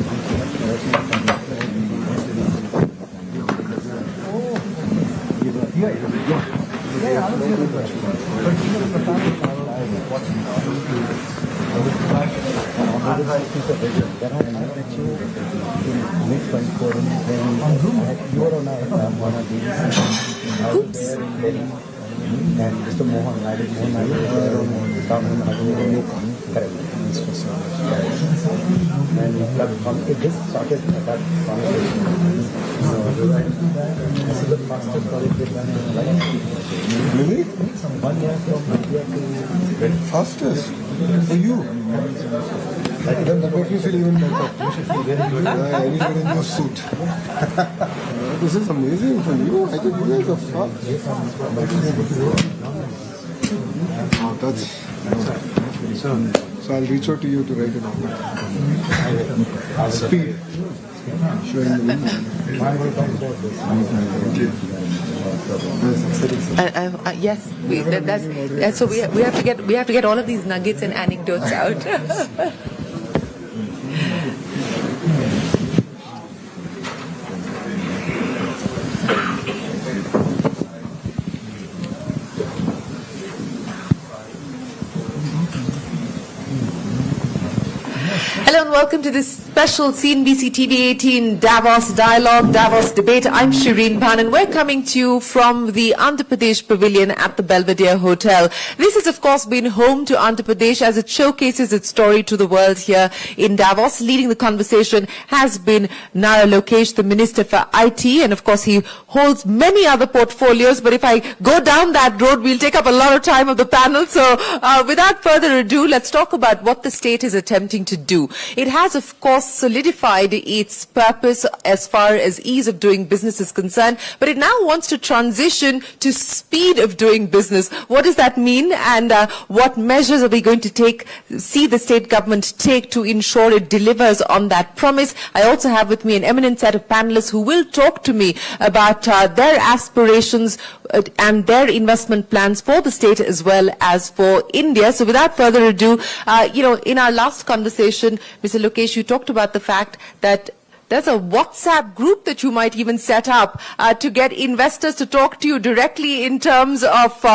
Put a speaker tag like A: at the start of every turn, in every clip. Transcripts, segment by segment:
A: And Mr. Mohan, I did and it just started that conversation. So this is the fastest project we've done in life.
B: Really?
A: 1 year from India to
B: Fastest? For you? Then that makes me feel even better. You should feel very good. Anybody in your suit. This is amazing for you. I think you guys are fast. Oh, that's... So I'll reach out to you to write it down. Speed. Showing the wind.
C: Yes, so we have to get all of these nuggets and anecdotes out. Hello and welcome to this special CNBC TV 18 Davos Dialogue, Davos Debate. I'm Shireen Bhan and we're coming to you from the Andhra Pradesh Pavilion at the Belvedere Hotel. This has of course been home to Andhra Pradesh as it showcases its story to the world here in Davos. Leading the conversation has been Nara Lokesh, the Minister for IT, and of course he holds many other portfolios, but if I go down that road we'll take up a lot of time of the panel. So without further ado, let's talk about what the state is attempting to do. It has, of course, solidified its purpose as far as ease of doing business is concerned, but it now wants to transition to speed of doing business. What does that mean, and what measures are we going to see the state government take to ensure it delivers on that promise? I also have with me an eminent set of panelists who will talk to me about their aspirations and their investment plans for the state as well as for India. So without further ado, in our last conversation, Mr. Lokesh, you talked about the fact that there's a WhatsApp group that you might even set up to get investors to talk to you directly in terms of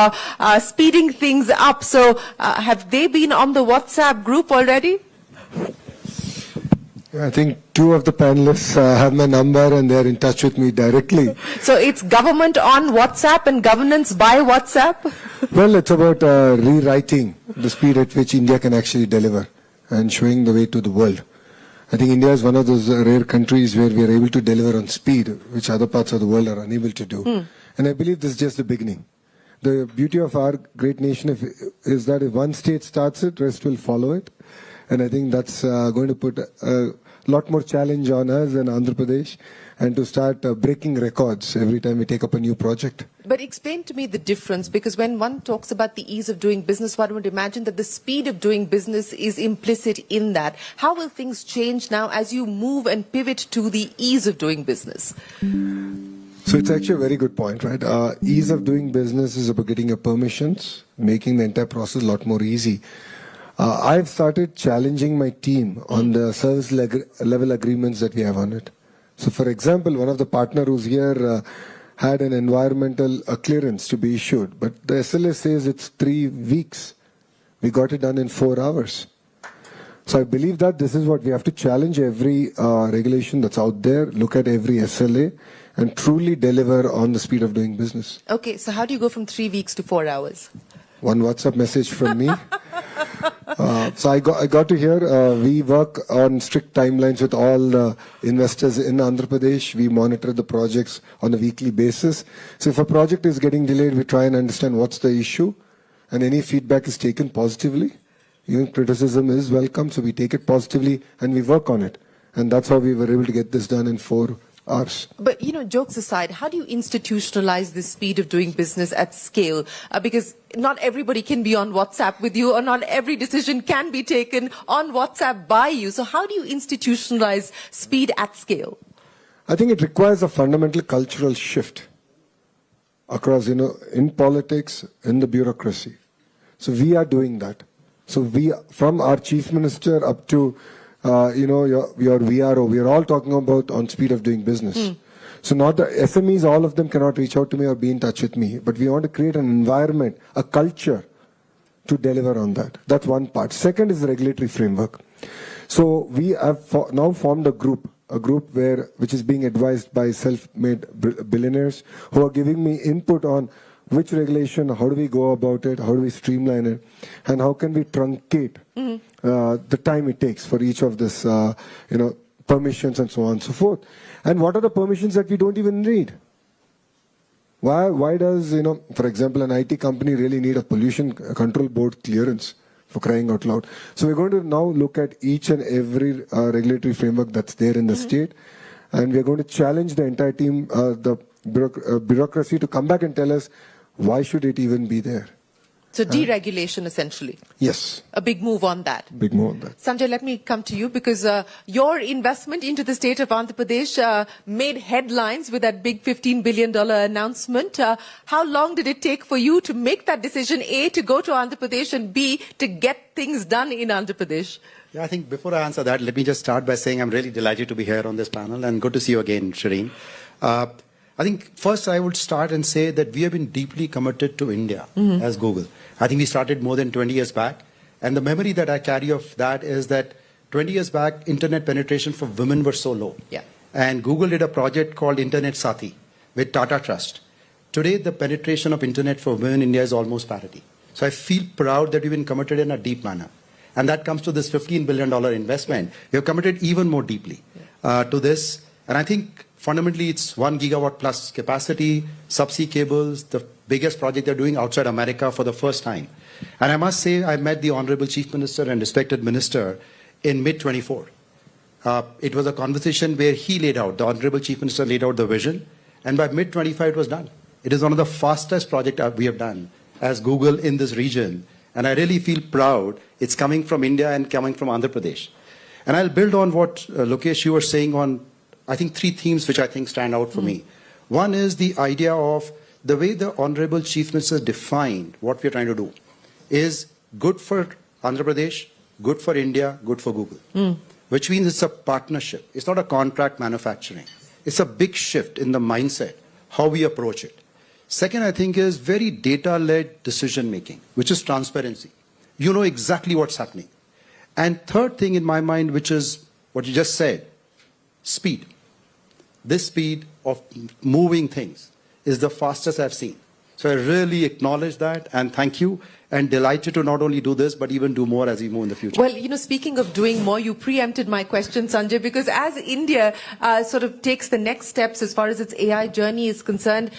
C: speeding things up. So have they been on the WhatsApp group already?
B: I think 2 of the panelists have my number and they're in touch with me directly.
C: So it's government on WhatsApp and governance by WhatsApp?
B: Well, it's about rewriting the speed at which India can actually deliver and showing the way to the world. I think India is one of those rare countries where we are able to deliver on speed, which other parts of the world are unable to do. And I believe this is just the beginning. The beauty of our great nation is that if one state starts it, rest will follow it. And I think that's going to put a lot more challenge on us in Andhra Pradesh and to start breaking records every time we take up a new project.
C: But explain to me the difference, because when one talks about the ease of doing business, one would imagine that the speed of doing business is implicit in that. How will things change now as you move and pivot to the ease of doing business?
B: So it's actually a very good point, right? Ease of doing business is about getting your permissions, making the entire process a lot more easy. I've started challenging my team on the service level agreements that we have on it. So for example, one of the partner who's here had an environmental clearance to be issued, but the SLA says it's 3 weeks. We got it done in 4 hours. So I believe that this is what we have to challenge every regulation that's out there, look at every SLA and truly deliver on the speed of doing business.
C: Okay, so how do you go from 3 weeks to 4 hours?
B: One WhatsApp message from me. So I got to hear we work on strict timelines with all the investors in Andhra Pradesh. We monitor the projects on a weekly basis. So if a project is getting delayed, we try and understand what's the issue, and any feedback is taken positively. Even criticism is welcome, so we take it positively and we work on it. And that's how we were able to get this done in 4 hours.
C: But, jokes aside, how do you institutionalize the speed of doing business at scale? Because not everybody can be on WhatsApp with you, or not every decision can be taken on WhatsApp by you. So how do you institutionalize speed at scale?
B: I think it requires a fundamental cultural shift across, in politics, in the bureaucracy. So we are doing that. So from our chief minister up to your VRO. We are all talking about on speed of doing business. So not the SMEs, all of them cannot reach out to me or be in touch with me. But we want to create an environment, a culture to deliver on that. That's one part. Second is the regulatory framework. So we have now formed a group which is being advised by self-made billionaires who are giving me input on which regulation, how do we go about it, how do we streamline it, and how can we truncate the time it takes for each of this, permissions and so on and so forth. And what are the permissions that we don't even need? Why does, for example, an IT company really need a pollution control board clearance, for crying out loud? So we're going to now look at each and every regulatory framework that's there in the state, and we're going to challenge the entire team, the bureaucracy, to come back and tell us why should it even be there.
C: So deregulation, essentially.
B: Yes.
C: A big move on that.
B: Big move on that.
C: Sanjay, let me come to you, because your investment into the state of Andhra Pradesh made headlines with that big $15 billion announcement. How long did it take for you to make that decision, A, to go to Andhra Pradesh, and B, to get things done in Andhra Pradesh?
D: Yeah, I think before I answer that, let me just start by saying I'm really delighted to be here on this panel, and good to see you again, Shireen. I think first I would start and say that we have been deeply committed to India as Google. I think we started more than 20 years back. And the memory that I carry of that is that 20 years back, internet penetration for women were so low.
C: Yeah.
D: And Google did a project called Internet Sati with Tata Trust. Today, the penetration of internet for women in India is almost parity. So I feel proud that we've been committed in a deep manner. And that comes to this $15 billion investment. We have committed even more deeply to this. And I think fundamentally, it's 1 gigawatt plus capacity, subsea cables, the biggest project they're doing outside America for the first time. And I must say, I met the Honorable Chief Minister and respected Minister in mid-24. It was a conversation where he laid out, the Honorable Chief Minister laid out the vision, and by mid-25 it was done. It is one of the fastest projects we have done as Google in this region. And I really feel proud it's coming from India and coming from Andhra Pradesh. And I'll build on what Lokesh, you were saying on, I think, 3 themes which I think stand out for me. One is the idea of the way the Honorable Chief Minister defined what we're trying to do is good for Andhra Pradesh, good for India, good for Google. Which means it's a partnership. It's not a contract manufacturing. It's a big shift in the mindset, how we approach it. Second, I think, is very data-led decision-making, which is transparency. You know exactly what's happening. And third thing in my mind, which is what you just said, speed. This speed of moving things is the fastest I've seen. So I really acknowledge that, and thank you, and delighted to not only do this, but even do more as we move in the future.
C: Well, speaking of doing more, you preempted my question, Sanjay, because as India sort of takes the next steps as far as its AI journey is concerned,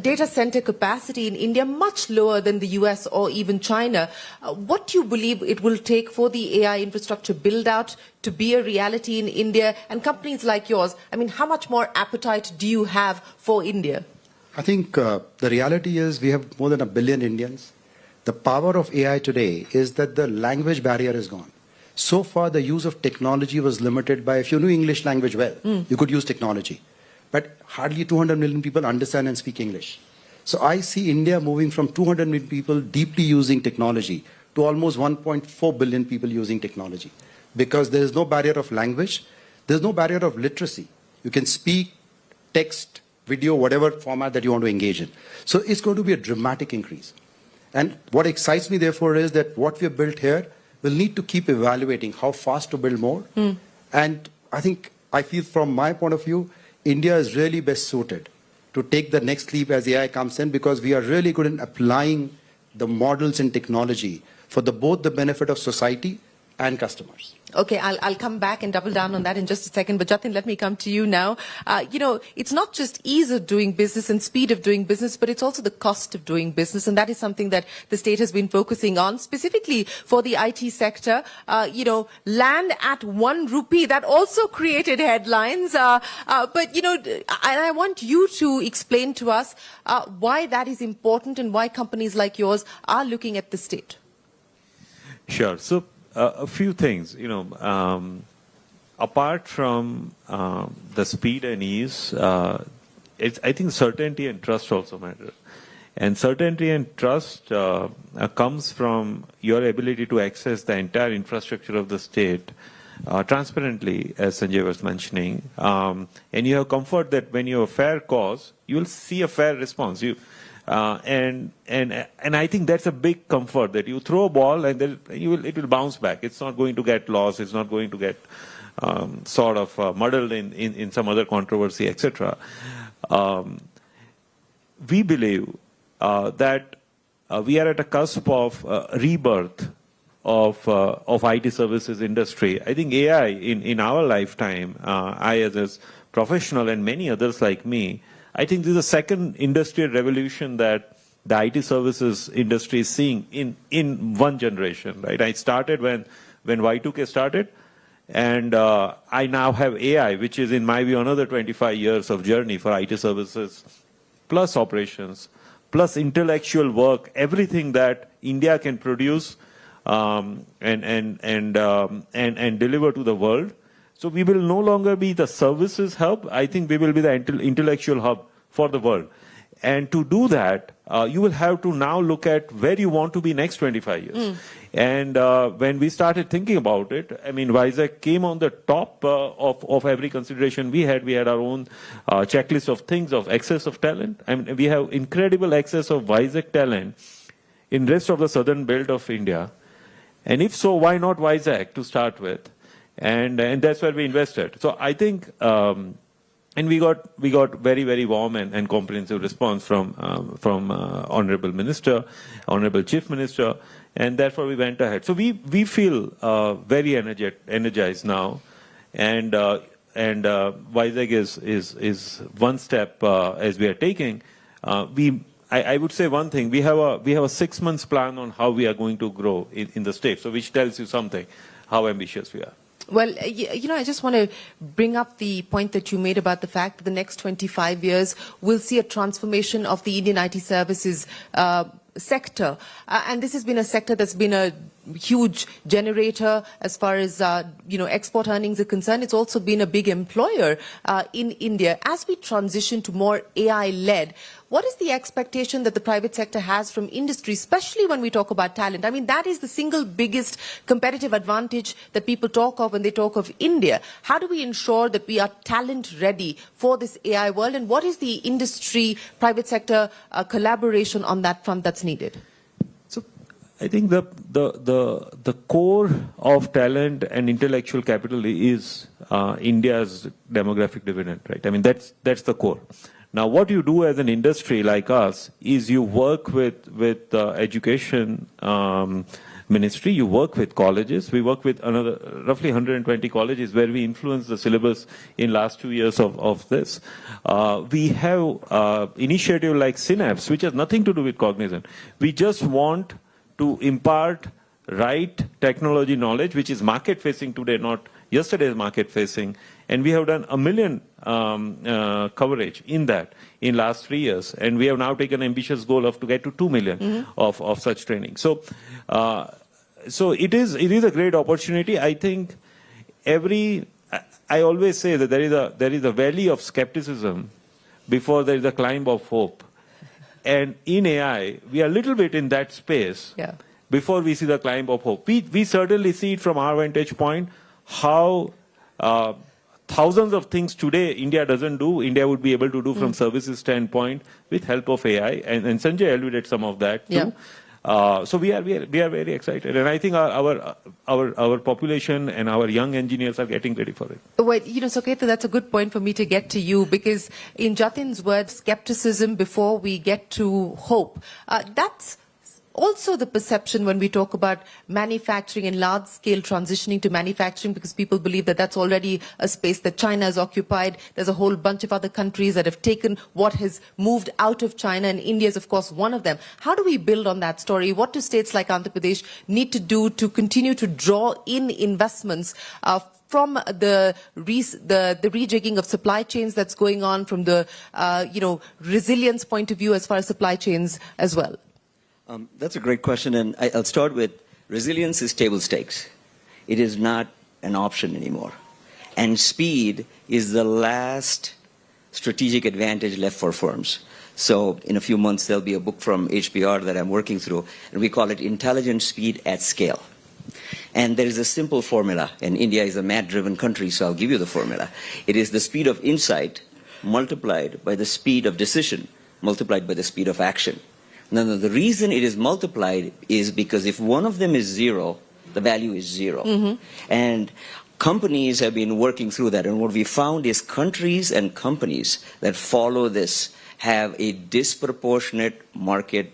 C: data center capacity in India much lower than the US or even China. What do you believe it will take for the AI infrastructure build out to be a reality in India, and companies like yours? I mean, how much more appetite do you have for India?
D: I think the reality is we have more than 1 billion Indians. The power of AI today is that the language barrier is gone. So far, the use of technology was limited by, if you knew English language well, you could use technology. But hardly 200 million people understand and speak English. So I see India moving from 200 million people deeply using technology to almost 1.4 billion people using technology. Because there is no barrier of language, there is no barrier of literacy. You can speak, text, video, whatever format that you want to engage in. So it's going to be a dramatic increase. And what excites me, therefore, is that what we have built here will need to keep evaluating how fast to build more. And I feel from my point of view, India is really best suited to take the next leap as AI comes in, because we are really good in applying the models and technology for both the benefit of society and customers.
C: Okay, I'll come back and double down on that in just a second. But Jatin, let me come to you now. It's not just ease of doing business and speed of doing business, but it's also the cost of doing business. And that is something that the state has been focusing on, specifically for the IT sector. Land at 1 rupee, that also created headlines. And I want you to explain to us why that is important and why companies like yours are looking at the state.
E: Sure. So, a few things, apart from the speed and ease, I think certainty and trust also matter. And certainty and trust comes from your ability to access the entire infrastructure of the state transparently, as Sanjay was mentioning, and you have comfort that when you have a fair cause, you will see a fair response. And I think that's a big comfort, that you throw a ball and then it will bounce back. It's not going to get lost. It's not going to get sort of muddled in some other controversy, etc. We believe that we are at a cusp of rebirth of IT services industry. I think AI in our lifetime, I as a professional and many others like me, I think this is the second industrial revolution that the IT services industry is seeing in one generation, right? I started when Y2K started, and I now have AI, which is in my view another 25 years of journey for IT services, plus operations, plus intellectual work, everything that India can produce and deliver to the world. So we will no longer be the services hub. I think we will be the intellectual hub for the world. And to do that, you will have to now look at where you want to be next 25 years. And when we started thinking about it, I mean, Vizag came on the top of every consideration we had. We had our own checklist of things, of excess of talent. I mean, we have incredible excess of Vizag talent in rest of the southern belt of India. And if so, why not Vizag to start with? And that's where we invested. So I think, and we got very, very warm and comprehensive response from Honorable Minister, Honorable Chief Minister, and therefore we went ahead. So we feel very energized now, and Vizag is one step as we are taking. I would say one thing: we have a 6 months plan on how we are going to grow in the state. So which tells you something, how ambitious we are.
C: Well, you know, I just want to bring up the point that you made about the fact that the next 25 years will see a transformation of the Indian IT services sector. And this has been a sector that's been a huge generator as far as, export earnings are concerned. It's also been a big employer in India. As we transition to more AI-led, what is the expectation that the private sector has from industry, especially when we talk about talent? I mean, that is the single biggest competitive advantage that people talk of when they talk of India. How do we ensure that we are talent ready for this AI world? And what is the industry, private sector collaboration on that front that's needed?
E: So I think the core of talent and intellectual capital is India's demographic dividend, right? I mean, that's the core. Now, what you do as an industry like us is you work with education ministry, you work with colleges. We work with another roughly 120 colleges where we influence the syllabus in last 2 years of this. We have initiative like Synapse, which has nothing to do with Cognizant. We just want to impart right technology knowledge, which is market facing today, not yesterday's market facing. And we have done 1 million coverage in that in last 3 years. And we have now taken an ambitious goal to get to 2 million of such training. So, so it is a great opportunity. I think I always say that there is a valley of skepticism before there is a climb of hope. And in AI, we are a little bit in that space before we see the climb of hope. We certainly see it from our vantage point, how thousands of things today India doesn't do, India would be able to do from services standpoint with help of AI. And Sanjay alluded some of that too. So we are very excited, and I think our population and our young engineers are getting ready for it.
C: Well, Soketa, that's a good point for me to get to you, because in Jatin's words, skepticism before we get to hope. That's also the perception when we talk about manufacturing and large-scale transitioning to manufacturing, because people believe that that's already a space that China has occupied. There's a whole bunch of other countries that have taken what has moved out of China, and India is, of course, one of them. How do we build on that story? What do states like Andhra Pradesh need to do to continue to draw in investments from the rejigging of supply chains that's going on, from the resilience point of view as far as supply chains as well?
F: That's a great question, and I'll start with resilience is table stakes. It is not an option anymore. And speed is the last strategic advantage left for firms. So in a few months, there'll be a book from HBR that I'm working through, and we call it Intelligent Speed at Scale. And there is a simple formula, and India is a math-driven country, so I'll give you the formula. It is the speed of insight multiplied by the speed of decision multiplied by the speed of action. Now, the reason it is multiplied is because if one of them is 0, the value is 0. And companies have been working through that, and what we found is countries and companies that follow this have a disproportionate market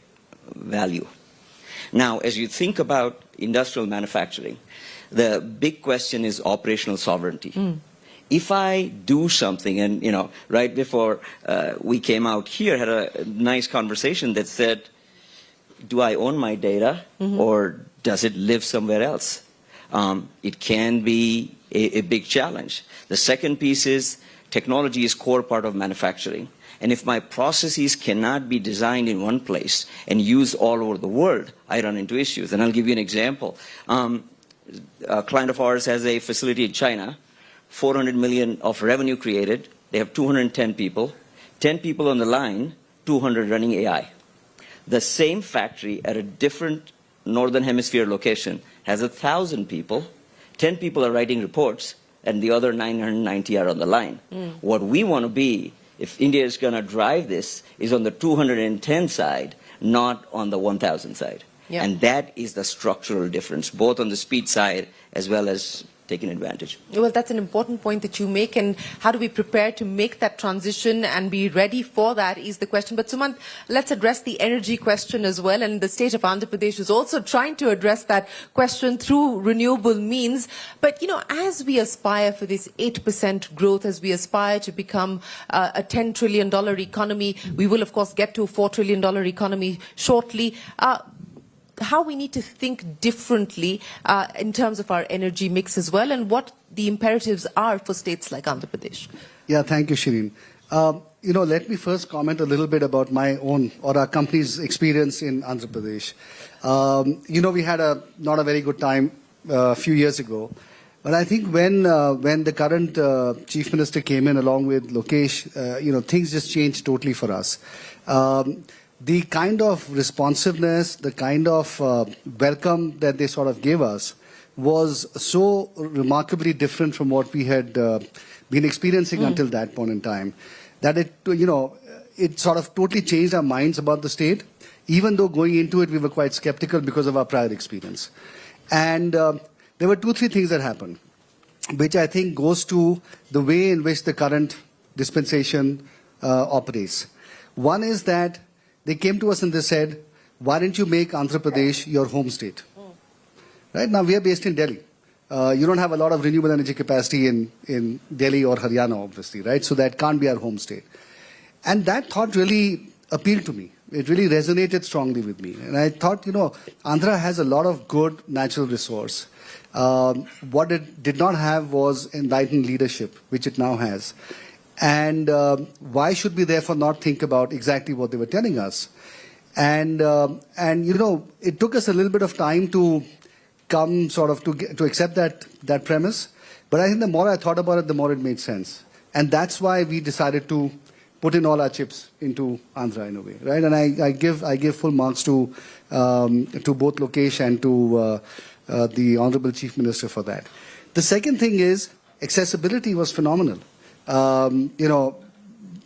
F: value. Now, as you think about industrial manufacturing, the big question is operational sovereignty. If I do something, and right before we came out here, had a nice conversation that said, do I own my data or does it live somewhere else? It can be a big challenge. The second piece is technology is core part of manufacturing. And if my processes cannot be designed in one place and used all over the world, I run into issues. And I'll give you an example. A client of ours has a facility in China, 400 million of revenue created. They have 210 people, 10 people on the line, 200 running AI. The same factory at a different northern hemisphere location has 1,000 people, 10 people are writing reports, and the other 990 are on the line. What we want to be, if India is going to drive this, is on the 210 side, not on the 1,000 side.
C: Yeah.
F: And that is the structural difference, both on the speed side as well as taking advantage.
C: Well, that's an important point that you make, and how do we prepare to make that transition and be ready for that is the question. But Sumant, let's address the energy question as well, and the state of Andhra Pradesh is also trying to address that question through renewable means. But, as we aspire for this 8% growth, as we aspire to become a $10 trillion economy, we will, of course, get to a $4 trillion economy shortly. How we need to think differently in terms of our energy mix as well, and what the imperatives are for states like Andhra Pradesh.
G: Yeah, thank you, Shireen. Let me first comment a little bit about my own or our company's experience in Andhra Pradesh. We had not a very good time a few years ago, but I think when the current Chief Minister came in along with Lokesh, things just changed totally for us. The kind of responsiveness, the kind of welcome that they sort of gave us was so remarkably different from what we had been experiencing until that point in time, that it sort of totally changed our minds about the state, even though going into it we were quite skeptical because of our prior experience. And there were 2-3 things that happened, which I think goes to the way in which the current dispensation operates. One is that they came to us and they said, why don't you make Andhra Pradesh your home state? Right now we are based in Delhi. You don't have a lot of renewable energy capacity in Delhi or Haryana, obviously, right? So that can't be our home state. And that thought really appealed to me. It really resonated strongly with me. And I thought, Andhra has a lot of good natural resource. What it did not have was enlightened leadership, which it now has. And why should we therefore not think about exactly what they were telling us? And it took us a little bit of time to come sort of to accept that premise. But I think the more I thought about it, the more it made sense. And that's why we decided to put in all our chips into Andhra in a way, right? And I give full marks to both Lokesh and to the Honorable Chief Minister for that. The second thing is accessibility was phenomenal.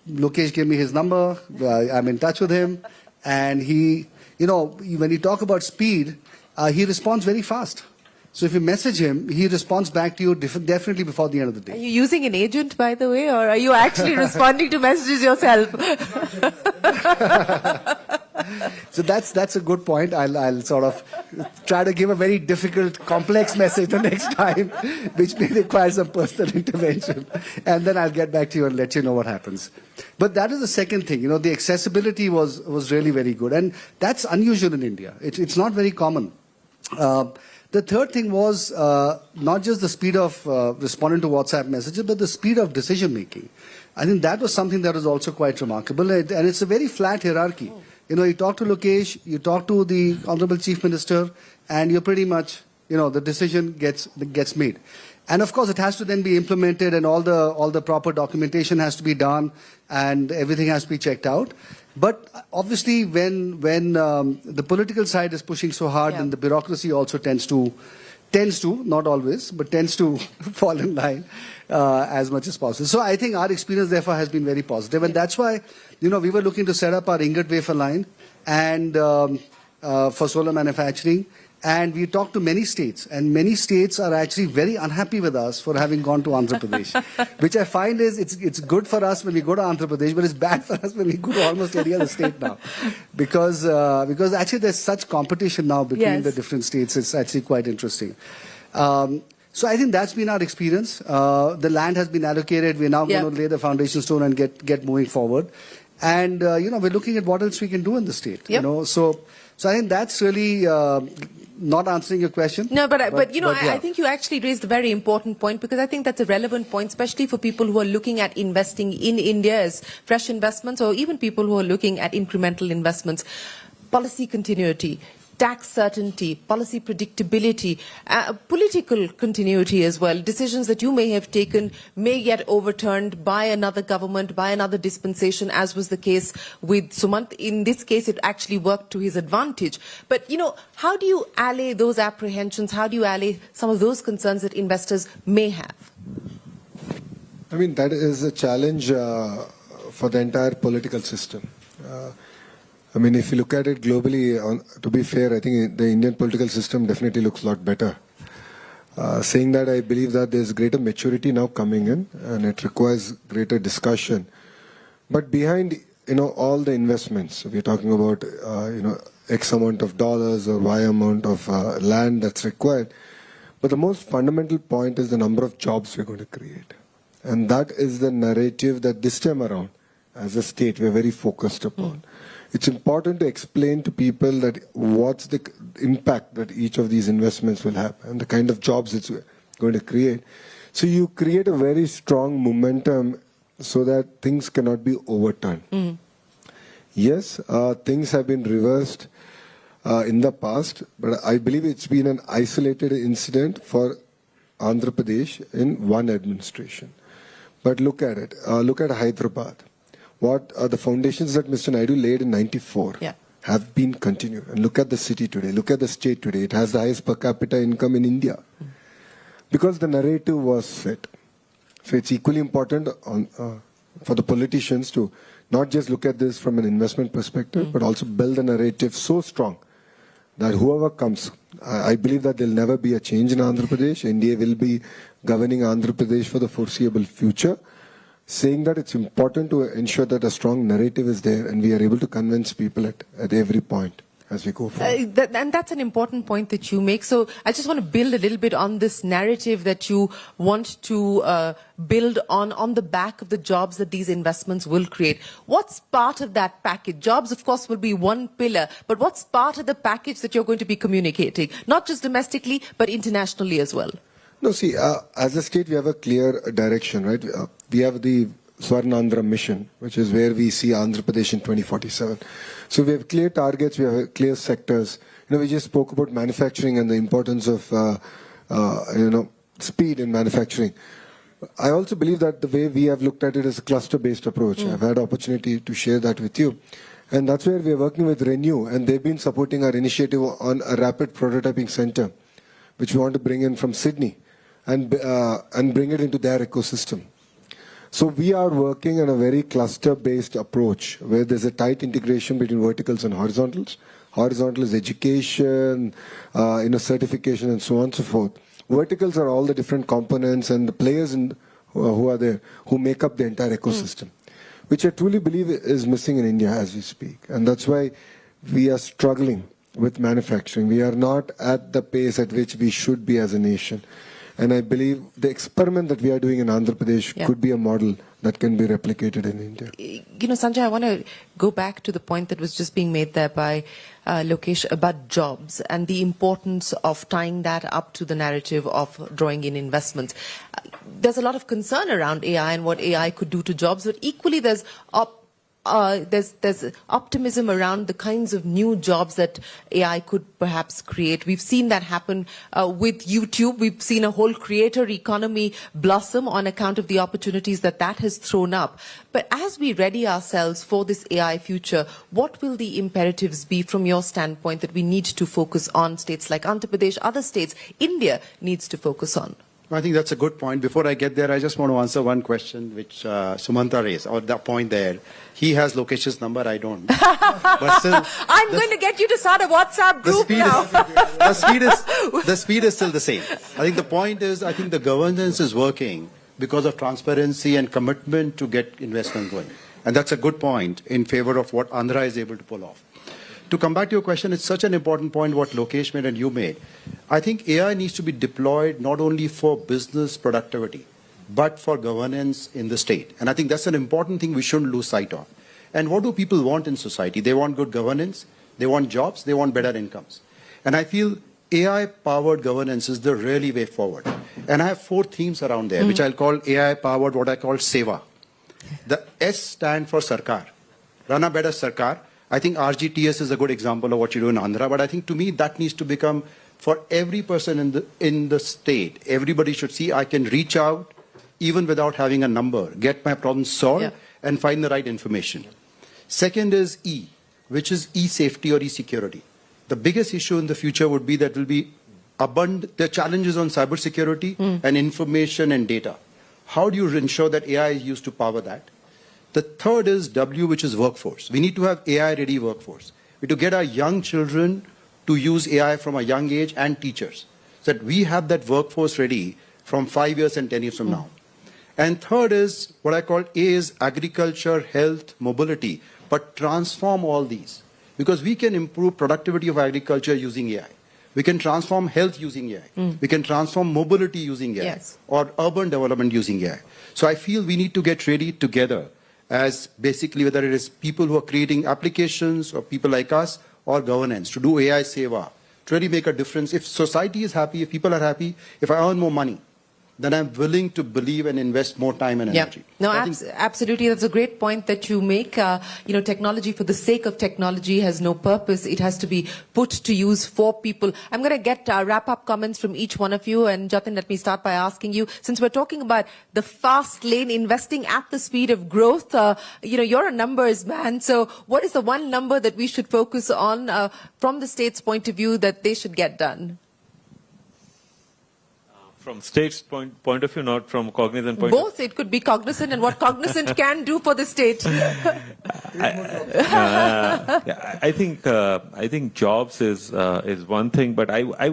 G: Lokesh gave me his number. I'm in touch with him, and he, when you talk about speed, he responds very fast. So if you message him, he responds back to you definitely before the end of the day.
C: Are you using an agent, by the way, or are you actually responding to messages yourself?
G: So that's a good point. I'll sort of try to give a very difficult, complex message the next time, which may require some personal intervention. And then I'll get back to you and let you know what happens. But that is the second thing. The accessibility was really very good. And that's unusual in India. It's not very common. The third thing was not just the speed of responding to WhatsApp messages, but the speed of decision making. I think that was something that was also quite remarkable. And it's a very flat hierarchy. You talk to Lokesh, you talk to the Honorable Chief Minister, and you're pretty much, the decision gets made. And of course, it has to then be implemented, and all the proper documentation has to be done, and everything has to be checked out. But obviously, when the political side is pushing so hard, then the bureaucracy also tends to tends to, not always, but tends to fall in line as much as possible. So I think our experience, therefore, has been very positive. And that's why, we were looking to set up our ingot wafer line and for solar manufacturing. And we talked to many states, and many states are actually very unhappy with us for having gone to Andhra Pradesh, which I find is it's good for us when we go to Andhra Pradesh, but it's bad for us when we go to almost any other state now, because actually there's such competition now between the different states. It's actually quite interesting. So I think that's been our experience. The land has been allocated. We're now going to lay the foundation stone and get moving forward. And we're looking at what else we can do in the state. So I think that's really not answering your question.
C: No, but I think you actually raised a very important point, because I think that's a relevant point, especially for people who are looking at investing in India as fresh investments, or even people who are looking at incremental investments. Policy continuity, tax certainty, policy predictability, political continuity as well. Decisions that you may have taken may get overturned by another government, by another dispensation, as was the case with Sumant. In this case, it actually worked to his advantage. But, how do you allay those apprehensions? How do you allay some of those concerns that investors may have?
B: I mean, that is a challenge for the entire political system. I mean, if you look at it globally, to be fair, I think the Indian political system definitely looks a lot better. Saying that, I believe that there's greater maturity now coming in, and it requires greater discussion. But behind, all the investments, if you're talking about, X amount of dollars or Y amount of land that's required, but the most fundamental point is the number of jobs we're going to create. And that is the narrative that this time around, as a state, we're very focused upon. It's important to explain to people that what's the impact that each of these investments will have and the kind of jobs it's going to create. So you create a very strong momentum so that things cannot be overturned. Yes, things have been reversed in the past, but I believe it's been an isolated incident for Andhra Pradesh in one administration. But look at it. Look at Hyderabad. What are the foundations that Mr. Naidu laid in '94 have been continued. And look at the city today. Look at the state today. It has the highest per capita income in India. Because the narrative was set. So it's equally important for the politicians to not just look at this from an investment perspective, but also build a narrative so strong that whoever comes, I believe that there'll never be a change in Andhra Pradesh. India will be governing Andhra Pradesh for the foreseeable future. Saying that it's important to ensure that a strong narrative is there and we are able to convince people at every point as we go forward.
C: And that's an important point that you make. So I just want to build a little bit on this narrative that you want to build on the back of the jobs that these investments will create. What's part of that package? Jobs, of course, will be one pillar, but what's part of the package that you're going to be communicating? Not just domestically, but internationally as well.
B: No, see, as a state, we have a clear direction, right? We have the Swarnandhra mission, which is where we see Andhra Pradesh in 2047. So we have clear targets, we have clear sectors. We just spoke about manufacturing and the importance of, speed in manufacturing. I also believe that the way we have looked at it is a cluster-based approach. I've had opportunity to share that with you. And that's where we are working with Renew, and they've been supporting our initiative on a rapid prototyping center, which we want to bring in from Sydney and bring it into their ecosystem. So we are working on a very cluster-based approach where there's a tight integration between verticals and horizontals. Horizontal is education, certification, and so on and so forth. Verticals are all the different components and the players who are there, who make up the entire ecosystem, which I truly believe is missing in India as we speak. And that's why we are struggling with manufacturing. We are not at the pace at which we should be as a nation. And I believe the experiment that we are doing in Andhra Pradesh could be a model that can be replicated in India.
C: Sanjay, I want to go back to the point that was just being made there by Lokesh about jobs and the importance of tying that up to the narrative of drawing in investments. There's a lot of concern around AI and what AI could do to jobs, but equally there's there's optimism around the kinds of new jobs that AI could perhaps create. We've seen that happen with YouTube. We've seen a whole creator economy blossom on account of the opportunities that has thrown up. But as we ready ourselves for this AI future, what will the imperatives be from your standpoint that we need to focus on? States like Andhra Pradesh, other states, India needs to focus on?
D: I think that's a good point. Before I get there, I just want to answer one question which Sumanta raised, or that point there. He has Lokesh's number, I don't. But still,
C: I'm going to get you to start a WhatsApp group now.
D: The speed is still the same. I think the point is, I think the governance is working because of transparency and commitment to get investment going. And that's a good point in favor of what Andhra is able to pull off. To come back to your question, it's such an important point what Lokesh made and you made. I think AI needs to be deployed not only for business productivity, but for governance in the state. And I think that's an important thing we shouldn't lose sight of. And what do people want in society? They want good governance, they want jobs, they want better incomes. And I feel AI-powered governance is the really way forward. And I have 4 themes around there, which I'll call AI-powered, what I call SEVA. The S stand for Sarkar. Run a better Sarkar. I think RGTS is a good example of what you do in Andhra, but I think to me that needs to become for every person in the state. Everybody should see I can reach out even without having a number, get my problem solved and find the right information. Second is E, which is e-safety or e-security. The biggest issue in the future would be that will be the challenges on cybersecurity and information and data. How do you ensure that AI is used to power that? The third is W, which is workforce. We need to have AI-ready workforce. We need to get our young children to use AI from a young age and teachers, so that we have that workforce ready from 5 years and 10 years from now. And third is what I call A is agriculture, health, mobility, but transform all these. Because we can improve productivity of agriculture using AI. We can transform health using AI. We can transform mobility using AI, or urban development using AI. So I feel we need to get ready together as basically whether it is people who are creating applications or people like us or governance to do AI Seva, to really make a difference. If society is happy, if people are happy, if I earn more money, then I'm willing to believe and invest more time and energy.
C: No, absolutely. That's a great point that you make. Technology for the sake of technology has no purpose. It has to be put to use for people. I'm going to get wrap-up comments from each one of you. And Jatin, let me start by asking you, since we're talking about the fast lane, investing at the speed of growth, you're a numbers man. So what is the one number that we should focus on from the state's point of view that they should get done?
E: From state's point of view, not from cognizant point
C: Both. It could be cognizant and what cognizant can do for the state.
E: I think jobs is one thing, but I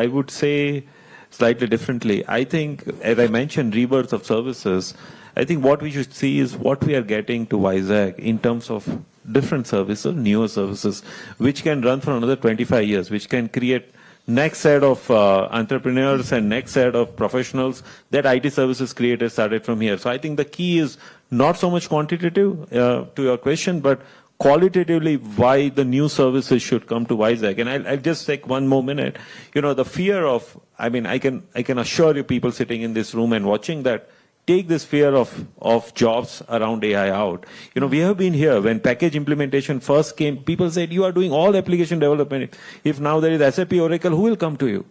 E: would say slightly differently. I think, as I mentioned, rebirth of services. I think what we should see is what we are getting to Vizag in terms of different services, newer services, which can run for another 25 years, which can create next set of entrepreneurs and next set of professionals that IT services creators started from here. So I think the key is not so much quantitative to your question, but qualitatively why the new services should come to Vizag. And I'll just take one more minute. The fear of, I can assure you people sitting in this room and watching that, take this fear of jobs around AI out. We have been here when package implementation first came, people said, you are doing all application development. If now there is SAP Oracle, who will come to you?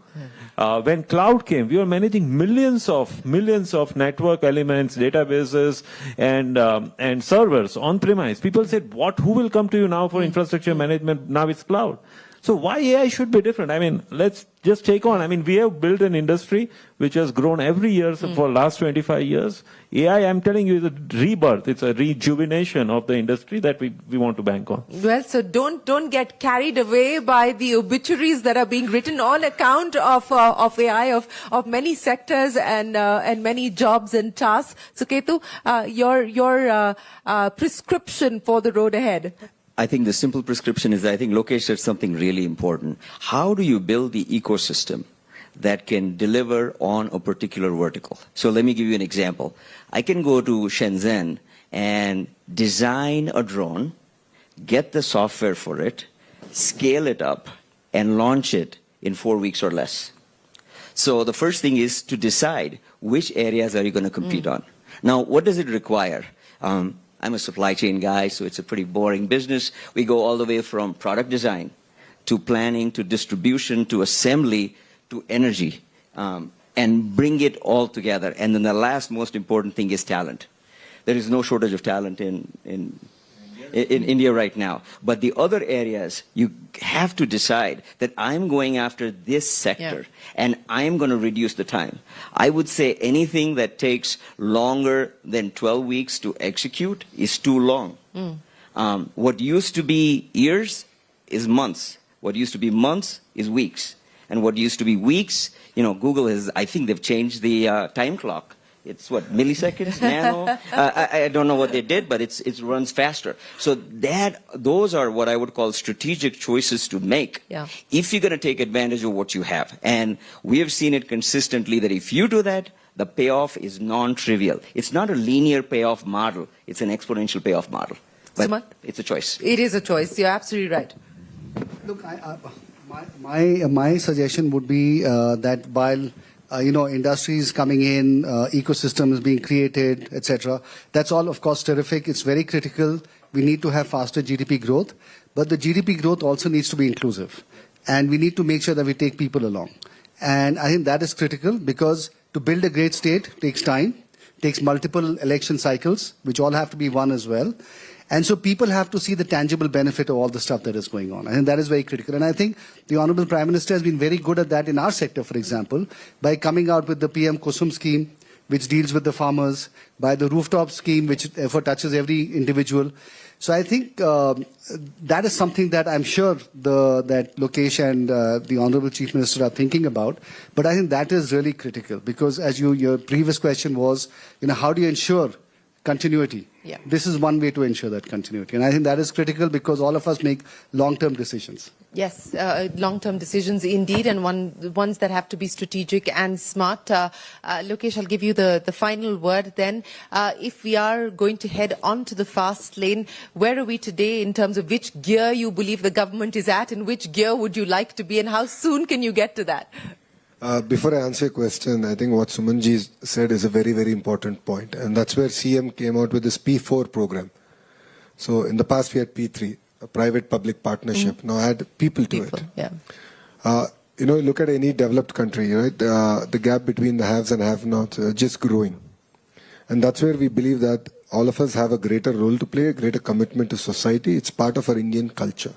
E: When cloud came, we were managing millions of network elements, databases, and servers on premise. People said, who will come to you now for infrastructure management? Now it's cloud. So why AI should be different? Let's just take on. We have built an industry which has grown every year for the last 25 years. AI, I'm telling you, is a rebirth. It's a rejuvenation of the industry that we want to bank on.
C: Well, so don't get carried away by the obituaries that are being written on account of AI, of many sectors and many jobs and tasks. So Ketu, your prescription for the road ahead.
F: I think the simple prescription is, I think Lokesh said something really important. How do you build the ecosystem that can deliver on a particular vertical? So let me give you an example. I can go to Shenzhen and design a drone, get the software for it, scale it up, and launch it in 4 weeks or less. So the first thing is to decide which areas are you going to compete on. Now, what does it require? I'm a supply chain guy, so it's a pretty boring business. We go all the way from product design to planning to distribution to assembly to energy, and bring it all together. And then the last most important thing is talent. There is no shortage of talent in India right now. But the other areas, you have to decide that I'm going after this sector and I'm going to reduce the time. I would say anything that takes longer than 12 weeks to execute is too long. What used to be years is months. What used to be months is weeks. And what used to be weeks, Google has, I think they've changed the time clock. It's what, milliseconds, nano? I don't know what they did, but it runs faster. So those are what I would call strategic choices to make if you're going to take advantage of what you have. And we have seen it consistently that if you do that, the payoff is non-trivial. It's not a linear payoff model. It's an exponential payoff model. But
C: Sumant?
F: It's a choice.
C: It is a choice. You're absolutely right.
G: Look, my suggestion would be that while industries coming in, ecosystems being created, etc. That's all, of course, terrific. It's very critical. We need to have faster GDP growth, but the GDP growth also needs to be inclusive, and we need to make sure that we take people along. And I think that is critical because to build a great state takes time, takes multiple election cycles, which all have to be won as well. And so people have to see the tangible benefit of all the stuff that is going on. I think that is very critical. And I think the Honorable Prime Minister has been very good at that in our sector, for example, by coming out with the PM Kusum scheme, which deals with the farmers, by the rooftop scheme, which therefore touches every individual. So I think that is something that I'm sure that Lokesh and the Honorable Chief Minister are thinking about. But I think that is really critical because as your previous question was, how do you ensure continuity?
C: Yeah.
G: This is one way to ensure that continuity. And I think that is critical because all of us make long-term decisions.
C: Yes, long-term decisions indeed, and ones that have to be strategic and smart. Lokesh, I'll give you the final word then. If we are going to head on to the fast lane, where are we today in terms of which gear you believe the government is at and which gear would you like to be and how soon can you get to that?
B: Before I answer your question, I think what Sumanji said is a very, very important point. And that's where CM came out with this P4 program. So in the past we had P3, a private-public partnership. Now add people to it.
C: Yeah.
B: Look at any developed country, right? The gap between the haves and have-nots just growing. And that's where we believe that all of us have a greater role to play, a greater commitment to society. It's part of our Indian culture.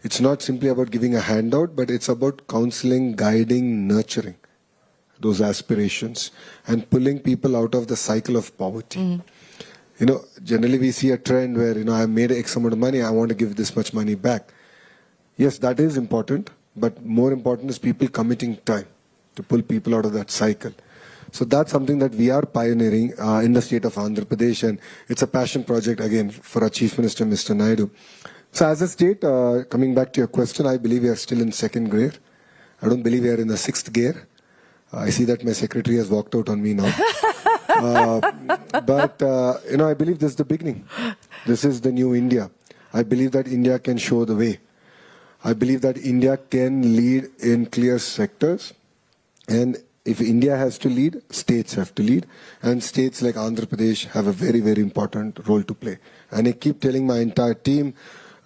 B: It's not simply about giving a handout, but it's about counseling, guiding, nurturing those aspirations and pulling people out of the cycle of poverty. Generally we see a trend where, I made X amount of money, I want to give this much money back. Yes, that is important, but more important is people committing time to pull people out of that cycle. So that's something that we are pioneering in the state of Andhra Pradesh, and it's a passion project again for our Chief Minister, Mr. Naidu. So as a state, coming back to your question, I believe we are still in second gear. I don't believe we are in the sixth gear. I see that my secretary has walked out on me now. But I believe this is the beginning. This is the new India. I believe that India can show the way. I believe that India can lead in clear sectors. And if India has to lead, states have to lead. And states like Andhra Pradesh have a very, very important role to play. And I keep telling my entire team,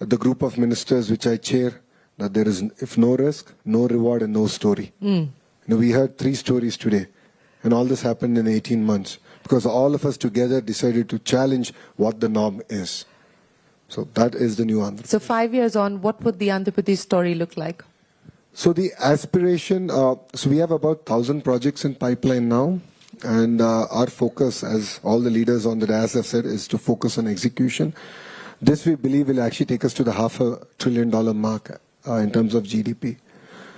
B: the group of ministers which I chair, that there is, if no risk, no reward and no story. We heard 3 stories today, and all this happened in 18 months because all of us together decided to challenge what the norm is. So that is the new Andhra.
C: So 5 years on, what would the Andhra Pradesh story look like?
B: So the aspiration, so we have about 1,000 projects in pipeline now, and our focus, as all the leaders on the dais have said, is to focus on execution. This, we believe, will actually take us to the $500 billion mark in terms of GDP.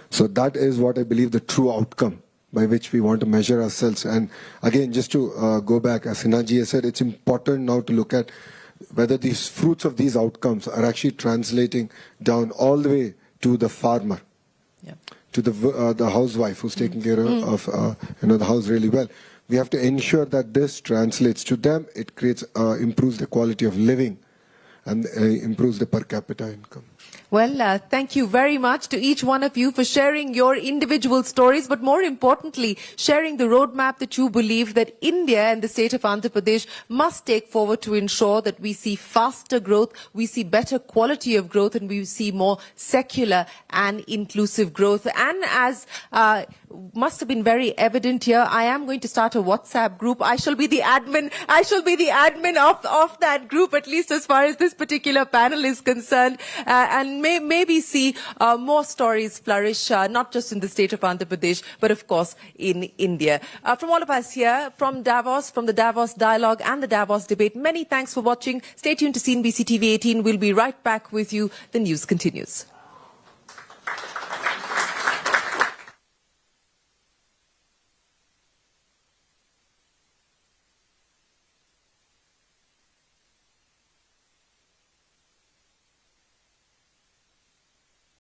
B: So that is what I believe the true outcome by which we want to measure ourselves. And again, just to go back, as Sinhaji has said, it's important now to look at whether these fruits of these outcomes are actually translating down all the way to the farmer, to the housewife who's taking care of the house really well. We have to ensure that this translates to them. It creates improves the quality of living and improves the per capita income.
C: Well, thank you very much to each one of you for sharing your individual stories, but more importantly, sharing the roadmap that you believe that India and the state of Andhra Pradesh must take forward to ensure that we see faster growth, we see better quality of growth, and we see more secular and inclusive growth. And as must have been very evident here, I am going to start a WhatsApp group. I shall be the admin. I shall be the admin of that group, at least as far as this particular panel is concerned, and maybe see more stories flourish, not just in the state of Andhra Pradesh, but of course in India. From all of us here, from Davos, from the Davos Dialogue and the Davos Debate, many thanks for watching. Stay tuned to CNBC TV 18. We'll be right back with you. The news continues.